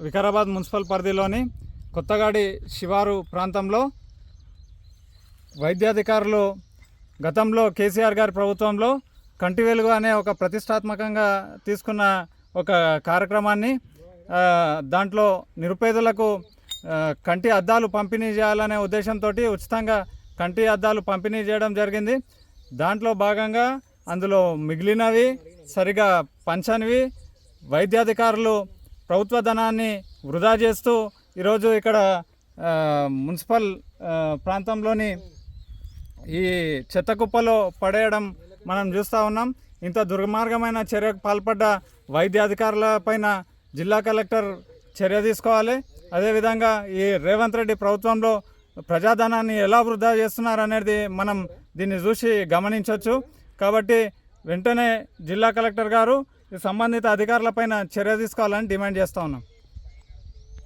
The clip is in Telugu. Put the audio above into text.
వికారాబాద్ మున్సిపల్ పరిధిలోని కొత్తగాడి శివారు ప్రాంతంలో వైద్యాధికారులు గతంలో కేసీఆర్ గారి ప్రభుత్వంలో కంటి వెలుగు అనే ఒక ప్రతిష్టాత్మకంగా తీసుకున్న ఒక కార్యక్రమాన్ని దాంట్లో నిరుపేదలకు కంటి అద్దాలు పంపిణీ చేయాలనే ఉద్దేశంతో ఉచితంగా కంటి అద్దాలు పంపిణీ చేయడం జరిగింది. దాంట్లో భాగంగా అందులో మిగిలినవి సరిగా పంచనివి వైద్యాధికారులు ప్రభుత్వ ధనాన్ని వృధా చేస్తూ ఈరోజు ఇక్కడ మున్సిపల్ ప్రాంతంలోని ఈ చెత్త కుప్పలో పడేయడం మనం చూస్తూ ఉన్నాం. ఇంత దుర్మార్గమైన చర్యకు పాల్పడ్డ వైద్యాధికారుల పైన జిల్లా కలెక్టర్ చర్య తీసుకోవాలి. అదేవిధంగా ఈ రేవంత్ రెడ్డి ప్రభుత్వంలో ప్రజాధనాన్ని ఎలా వృధా చేస్తున్నారు అనేది మనం దీన్ని చూసి గమనించవచ్చు. కాబట్టి వెంటనే జిల్లా కలెక్టర్ గారు సంబంధిత అధికారులపైన చర్య తీసుకోవాలని డిమాండ్ చేస్తూ ఉన్నాం.